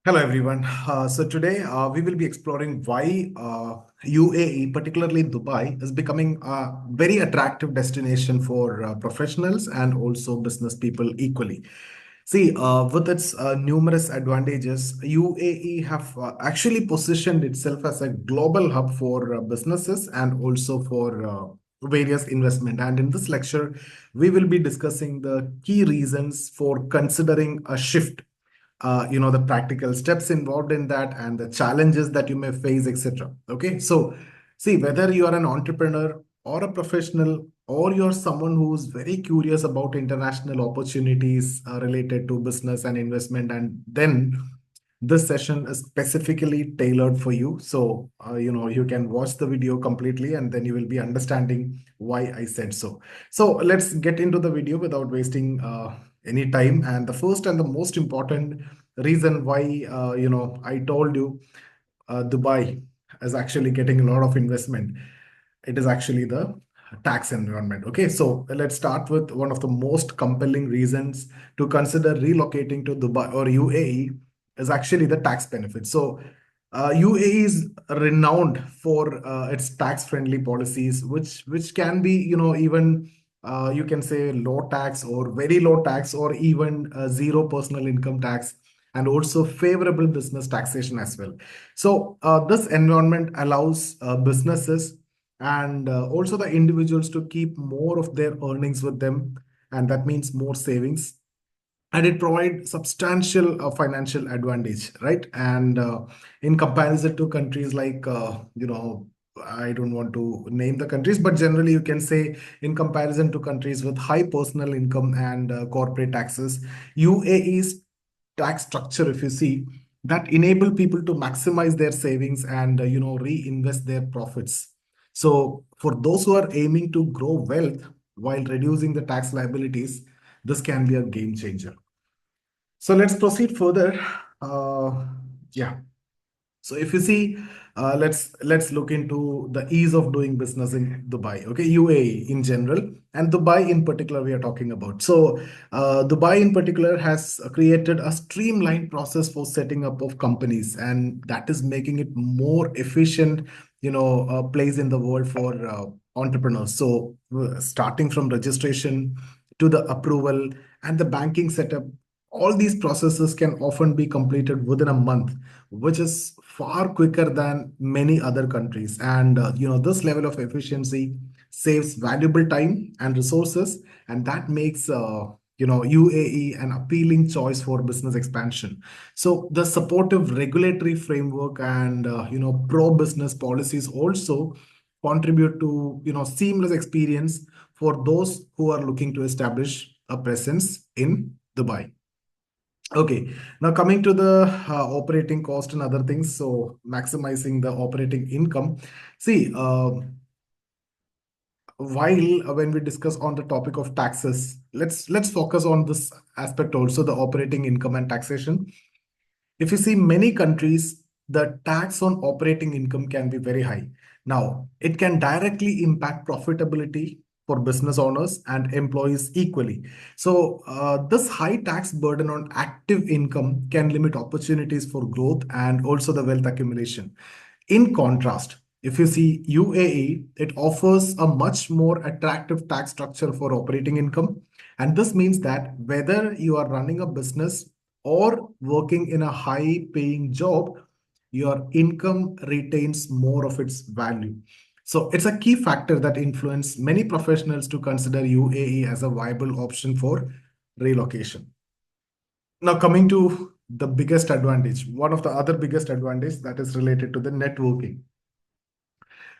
Hello, everyone. So today we will be exploring why UAE, particularly Dubai, is becoming a very attractive destination for professionals and also business people equally. See, with its numerous advantages, UAE have actually positioned itself as a global hub for businesses and also for various investment. And in this lecture, we will be discussing the key reasons for considering a shift, the practical steps involved in that and the challenges that you may face, etc. Okay, so see, whether you are an entrepreneur or a professional, or you're someone who's very curious about international opportunities related to business and investment, and then this session is specifically tailored for you. So you can watch the video completely and then you will be understanding why I said so. So let's get into the video without wasting any time. And the first and the most important reason why I told you Dubai is actually getting a lot of investment, it is actually the tax environment. Okay, so let's start with one of the most compelling reasons to consider relocating to Dubai or UAE is actually the tax benefits. So UAE is renowned for its tax-friendly policies, which can be, even you can say low tax or very low tax or even zero personal income tax, and also favorable business taxation as well. So this environment allows businesses and also the individuals to keep more of their earnings with them, and that means more savings, and it provides substantial financial advantage, right? And in comparison to countries like I don't want to name the countries, but generally you can say in comparison to countries with high personal income and corporate taxes, UAE's tax structure, if you see, that enable people to maximize their savings and reinvest their profits. So for those who are aiming to grow wealth while reducing the tax liabilities, this can be a game changer. So let's proceed further. Yeah. So if you see, let's look into the ease of doing business in Dubai. Okay, UAE in general and Dubai in particular we are talking about. So Dubai in particular has created a streamlined process for setting up of companies, and that is making it more efficient, place in the world for entrepreneurs. So starting from registration to the approval and the banking setup, all these processes can often be completed within a month, which is far quicker than many other countries. And this level of efficiency saves valuable time and resources, and that makes UAE an appealing choice for business expansion. So the supportive regulatory framework and pro business policies also contribute to seamless experience for those who are looking to establish a presence in Dubai. Okay, now coming to the operating cost and other things. So maximizing the operating income. See, while when we discuss on the topic of taxes, let's focus on this aspect also, the operating income and taxation. If you see many countries, the tax on operating income can be very high. Now, it can directly impact profitability for business owners and employees equally. So, this high tax burden on active income can limit opportunities for growth and also the wealth accumulation. In contrast, if you see UAE, it offers a much more attractive tax structure for operating income. And this means that whether you are running a business or working in a high paying job, your income retains more of its value. So it's a key factor that influences many professionals to consider UAE as a viable option for relocation. Now, coming to the biggest advantage, one of the other biggest advantage that is related to the networking.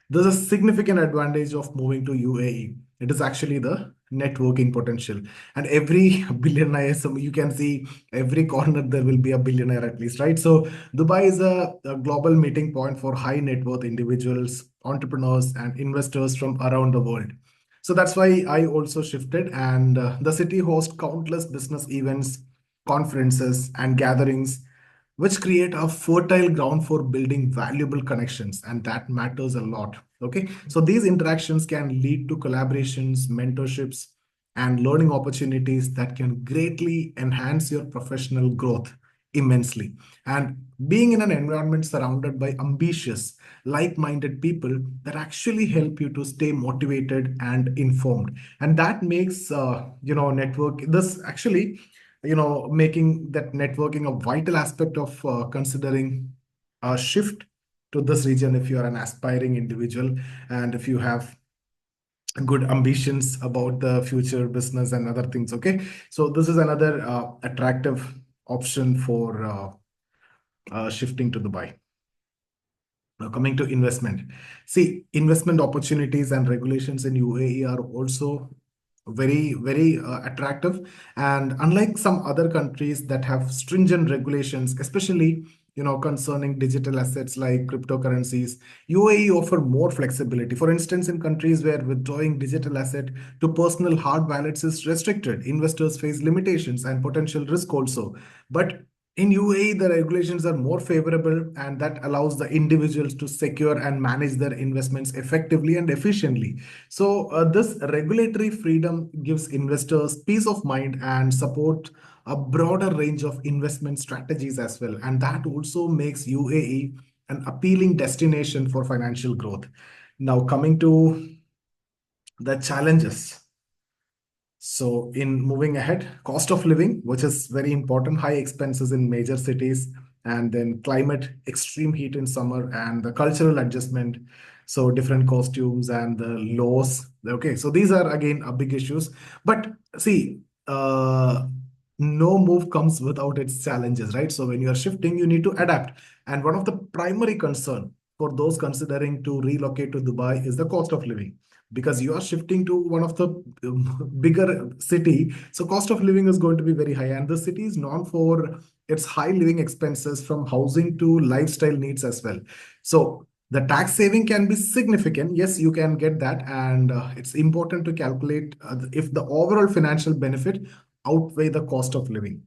There's a significant advantage of moving to UAE. It is actually the networking potential. And every billionaire, so you can see every corner there will be a billionaire at least, right? So Dubai is a global meeting point for high net worth individuals, entrepreneurs, and investors from around the world. So that's why I also shifted, and the city hosts countless business events, conferences, and gatherings which create a fertile ground for building valuable connections, and that matters a lot. Okay, so these interactions can lead to collaborations, mentorships, and learning opportunities that can greatly enhance your professional growth immensely. And being in an environment surrounded by ambitious, like-minded people that actually help you to stay motivated and informed. And that makes network this actually making that networking a vital aspect of considering a shift to this region if you are an aspiring individual and if you have good ambitions about the future business and other things. Okay, so this is another attractive option for shifting to Dubai. Now, coming to investment, see, investment opportunities and regulations in UAE are also very attractive. And unlike some other countries that have stringent regulations, especially concerning digital assets like cryptocurrencies, UAE offer more flexibility. For instance, in countries where withdrawing digital asset to personal hard wallets is restricted, investors face limitations and potential risk also. But in UAE, the regulations are more favorable, and that allows the individuals to secure and manage their investments effectively and efficiently. So, this regulatory freedom gives investors peace of mind and support a broader range of investment strategies as well. And that also makes UAE an appealing destination for financial growth. Now, coming to the challenges. So, in moving ahead, cost of living, which is very important, high expenses in major cities, and then climate, extreme heat in summer, and the cultural adjustment. So, different costumes and the laws. Okay, so these are again a big issues. But see, no move comes without its challenges, right? So, when you are shifting, you need to adapt. And one of the primary concern for those considering to relocate to Dubai is the cost of living, because you are shifting to one of the bigger city, so cost of living is going to be very high, and the city is known for its high living expenses from housing to lifestyle needs as well. So the tax saving can be significant, yes, you can get that, and it's important to calculate if the overall financial benefit outweigh the cost of living.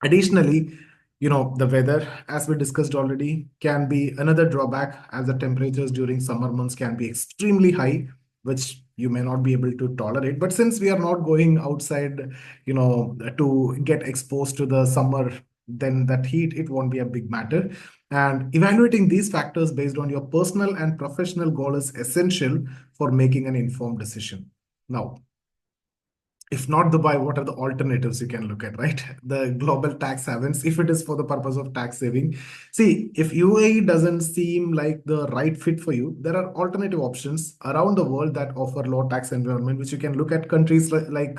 Additionally, the weather, as we discussed already, can be another drawback, as the temperatures during summer months can be extremely high, which you may not be able to tolerate. But since we are not going outside, to get exposed to the summer, then that heat, it won't be a big matter. And evaluating these factors based on your personal and professional goal is essential for making an informed decision. Now, if not Dubai, what are the alternatives you can look at, right? The global tax havens, if it is for the purpose of tax saving. See, if UAE doesn't seem like the right fit for you, there are alternative options around the world that offer low tax environment, which you can look at. Countries like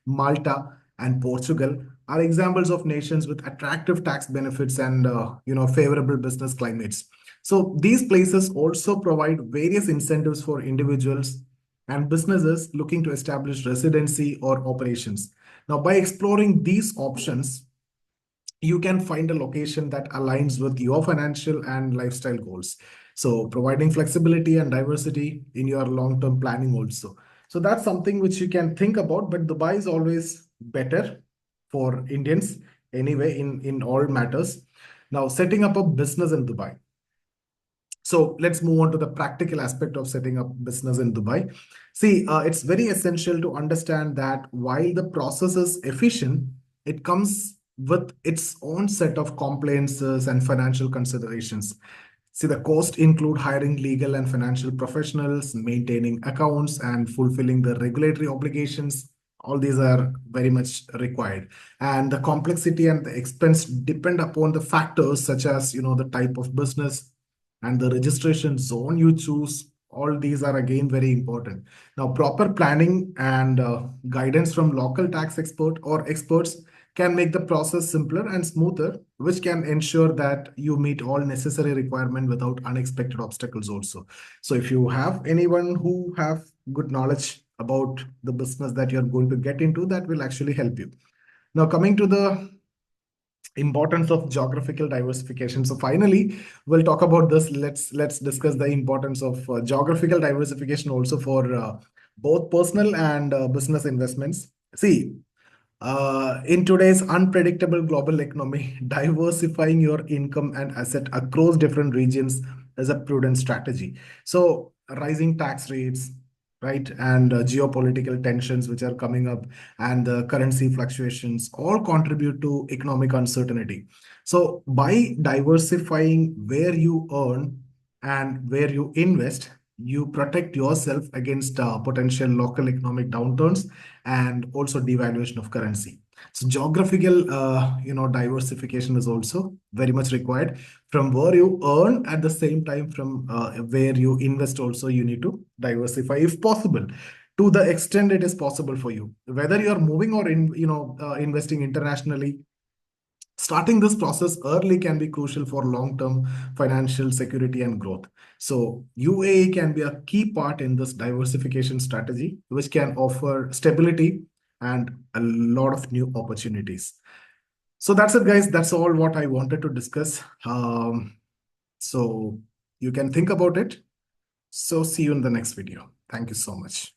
Malta and Portugal are examples of nations with attractive tax benefits and favorable business climates. So these places also provide various incentives for individuals and businesses looking to establish residency or operations. Now, by exploring these options, you can find a location that aligns with your financial and lifestyle goals. So, providing flexibility and diversity in your long term planning also. So, that's something which you can think about, but Dubai is always better for Indians anyway, in all matters. Now, setting up a business in Dubai. So let's move on to the practical aspect of setting up business in Dubai. See, it's very essential to understand that while the process is efficient, it comes with its own set of compliances and financial considerations. See, the cost include hiring legal and financial professionals, maintaining accounts, and fulfilling the regulatory obligations. All these are very much required. And the complexity and the expense depend upon the factors such as, the type of business and the registration zone you choose. All these are again very important. Now, proper planning and guidance from local tax expert or experts can make the process simpler and smoother, which can ensure that you meet all necessary requirements without unexpected obstacles also. So if you have anyone who have good knowledge about the business that you're going to get into, that will actually help you. Now, coming to the importance of geographical diversification. So finally, we'll talk about this. Let's discuss the importance of geographical diversification also for both personal and business investments. See, in today's unpredictable global economy, diversifying your income and asset across different regions is a prudent strategy. So rising tax rates, right? And geopolitical tensions which are coming up, and the currency fluctuations all contribute to economic uncertainty. So by diversifying where you earn and where you invest, you protect yourself against potential local economic downturns and also devaluation of currency. So geographical, diversification is also very much required. From where you earn, at the same time from where you invest, also you need to diversify if possible. To the extent it is possible for you, whether you are moving or investing internationally, starting this process early can be crucial for long-term financial security and growth. So UAE can be a key part in this diversification strategy, which can offer stability and a lot of new opportunities. So that's it, guys. That's all what I wanted to discuss. So you can think about it. So see you in the next video. Thank you so much.